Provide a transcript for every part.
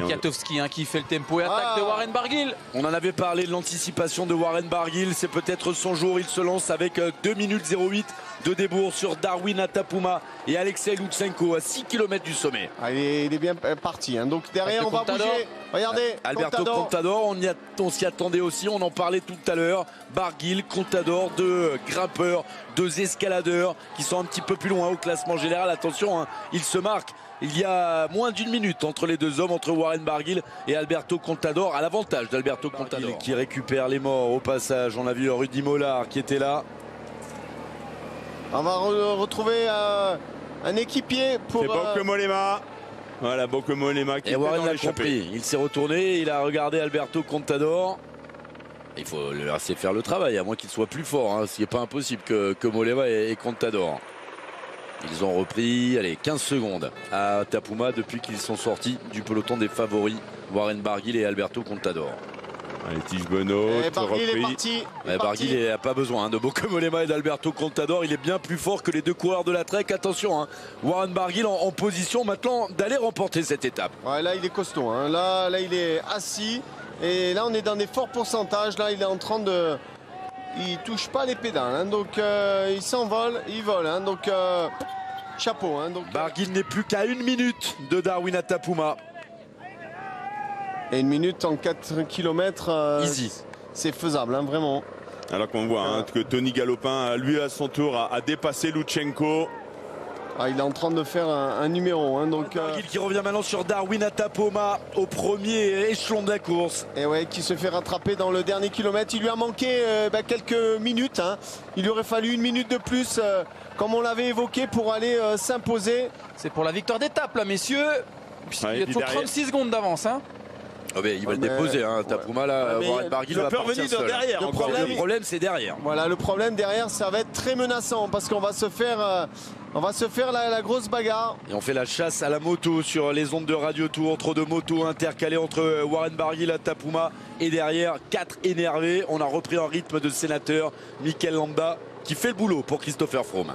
Kwiatkowski qui fait le tempo et attaque de Warren Barguil. On en avait parlé de l'anticipation de Warren Barguil. C'est peut-être son jour. Il se lance avec 2 minutes 08 de débours sur Darwin Atapuma et Alexei Lutsenko à 6 km du sommet. Il est bien parti. Donc derrière, on va bouger. Regardez, Alberto Contador, on s'y attendait aussi. On en parlait tout à l'heure. Barguil, Contador, deux grimpeurs, deux escaladeurs qui sont un petit peu plus loin au classement général. Attention, ils se marquent. Il y a moins d'1 minute entre les deux hommes, entre Warren Barguil et Alberto Contador, à l'avantage d'Alberto Contador. Qui récupère les morts au passage. On a vu Rudy Mollard qui était là. On va retrouver un équipier pour... C'est Bauke Mollema. Voilà, Bauke Mollema qui et est Warren dans l'a compris. Il s'est retourné, il a regardé Alberto Contador. Il faut le laisser faire le travail, à moins qu'il soit plus fort. Ce qui n'est pas impossible que Mollema et Contador. Ils ont repris, allez, 15 secondes à Atapuma depuis qu'ils sont sortis du peloton des favoris, Warren Barguil et Alberto Contador. Allez, Tige Benoît, Barguil est parti. Barguil n'a pas besoin de Bauke Mollema et d'Alberto Contador. Il est bien plus fort que les deux coureurs de la Trek. Attention, Warren Barguil en position maintenant d'aller remporter cette étape. Ouais, là, il est costaud. Là, il est assis. Et là, on est dans des forts pourcentages. Là, il est en train de... Il touche pas les pédales. Donc, il s'envole, il vole. Donc, chapeau. Barguil n'est plus qu'à 1 minute de Darwin Atapuma. Et 1 minute en 4 km, easy. C'est faisable, vraiment. Alors qu'on voit que Tony Galopin, lui à son tour, a dépassé Lutsenko. Il est en train de faire un numéro. Barguil qui revient maintenant sur Darwin Atapuma au premier échelon de la course. Et ouais, qui se fait rattraper dans le dernier kilomètre. Il lui a manqué quelques minutes. Il lui aurait fallu 1 minute de plus, comme on l'avait évoqué, pour aller s'imposer. C'est pour la victoire d'étape, là, messieurs. Il y a toujours 36 secondes d'avance. Il va le déposer, Atapuma là. Warren Barguil va revenir de derrière. Le problème, c'est derrière. Voilà, le problème derrière, ça va être très menaçant parce qu'on va se faire, la grosse bagarre. Et on fait la chasse à la moto sur les ondes de Radio Tour. Trop de motos intercalées entre Warren Barguil, Atapuma et derrière 4 énervés. On a repris un rythme de sénateur. Mikel Landa qui fait le boulot pour Christopher Froome.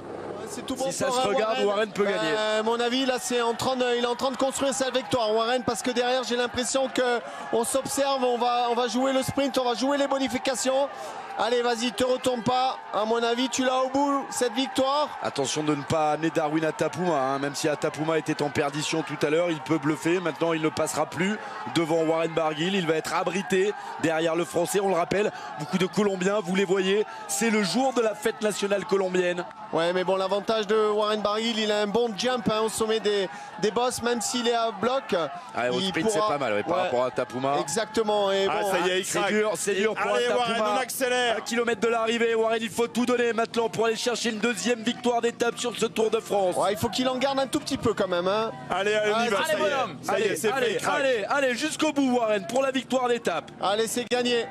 Tout bon si ça se regarde, Warren peut gagner. À mon avis, là, il est en train de construire sa victoire, Warren, parce que derrière, j'ai l'impression qu'on s'observe, on va jouer le sprint, on va jouer les bonifications. Allez, vas-y, te retourne pas. À mon avis, tu l'as au bout, cette victoire. Attention de ne pas amener Darwin Atapuma, même si Atapuma était en perdition tout à l'heure, il peut bluffer. Maintenant, il ne passera plus devant Warren Barguil. Il va être abrité derrière le Français. On le rappelle, beaucoup de Colombiens, vous les voyez, c'est le jour de la fête nationale colombienne. Ouais, mais bon, l'avantage de Warren Barguil, il a un bon jump au sommet des bosses, même s'il est à bloc. Au sprint, c'est pas mal par rapport à Atapuma. Exactement. Et bon, ça y est, il craque. C'est dur pour Atapuma. Warren, on accélère. 1 kilomètre de l'arrivée, Warren, il faut tout donner maintenant pour aller chercher une deuxième victoire d'étape sur ce Tour de France. Il faut qu'il en garde un tout petit peu quand même. Allez, on y va. Ça y est, c'est fait. Allez, jusqu'au bout, Warren, pour la victoire d'étape. Allez, c'est gagné.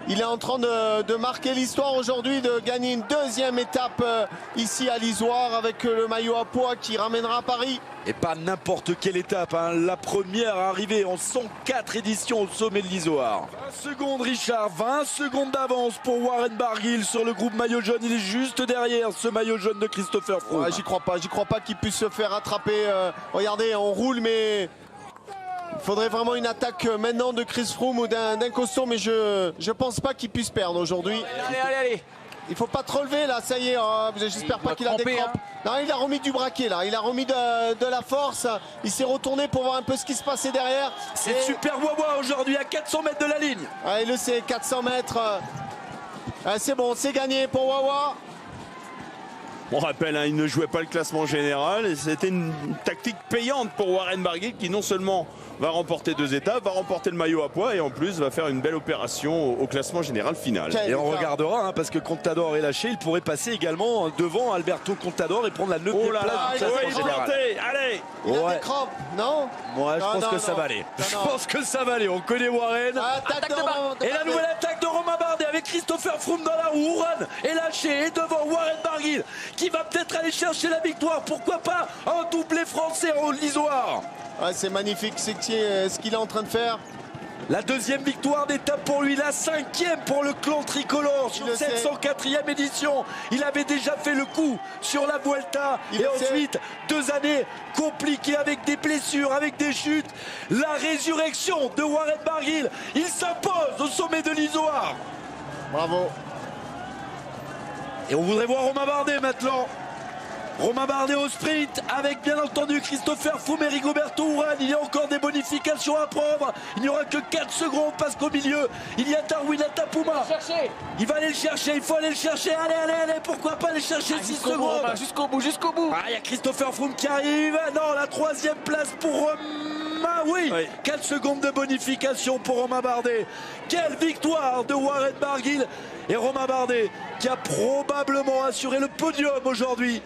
Il est en train de marquer l'histoire aujourd'hui, de gagner une deuxième étape ici à l'Isoire avec le maillot à pois qui ramènera à Paris. Et pas n'importe quelle étape, la première arrivée en 104 éditions au sommet de l'Isoire. 20 secondes, Richard, 20 secondes d'avance pour Warren Barguil sur le groupe maillot jaune. Il est juste derrière ce maillot jaune de Christopher Froome. J'y crois pas qu'il puisse se faire attraper. Regardez, on roule, mais... Il faudrait vraiment une attaque maintenant de Chris Froome ou d'un costaud, mais je pense pas qu'il puisse perdre aujourd'hui. Allez. Il faut pas trop lever là, ça y est, j'espère pas qu'il a des crampes. Non, il a remis du braquet là, il a remis de la force, il s'est retourné pour voir un peu ce qui se passait derrière. C'est super Wawa aujourd'hui à 400 mètres de la ligne. Il le sait, 400 mètres. C'est bon, c'est gagné pour Wawa. On rappelle, il ne jouait pas le classement général et c'était une tactique payante pour Warren Barguil qui non seulement va remporter 2 étapes, va remporter le maillot à pois et en plus va faire une belle opération au classement général final. Et on regardera parce que Contador est lâché, il pourrait passer également devant Alberto Contador et prendre la 9e place du classement général. Allez. Il a des crampes, non? Moi, je pense que ça va aller. Je pense que ça va aller. On connaît Warren. Et la nouvelle attaque de Romain Bardet avec Christopher Froome dans la roue. Warren est lâché et devant Warren Barguil qui va peut-être aller chercher la victoire. Pourquoi pas un doublé français en l'Isoire. C'est magnifique, c'est ce qu'il est en train de faire. La deuxième victoire d'étape pour lui, la 5e pour le clan tricolore sur cette 104e édition. Il avait déjà fait le coup sur la Vuelta et ensuite 2 années compliquées avec des blessures, avec des chutes. La résurrection de Warren Barguil, il s'impose au sommet de l'Izoard. Bravo. Et on voudrait voir Romain Bardet maintenant. Romain Bardet au sprint avec bien entendu Christopher Froome et Rigoberto Urán. Il y a encore des bonifications à prendre. Il n'y aura que 4 secondes parce qu'au milieu il y a Darwin Atapuma. Il va aller le chercher, il faut aller le chercher. Allez, pourquoi pas aller chercher 6 secondes. Jusqu'au bout. Ah, il y a Christopher Froome qui arrive. Non, la 3e place pour Romain. Oui, 4 secondes de bonification pour Romain Bardet. Quelle victoire de Warren Barguil. Et Romain Bardet qui a probablement assuré le podium aujourd'hui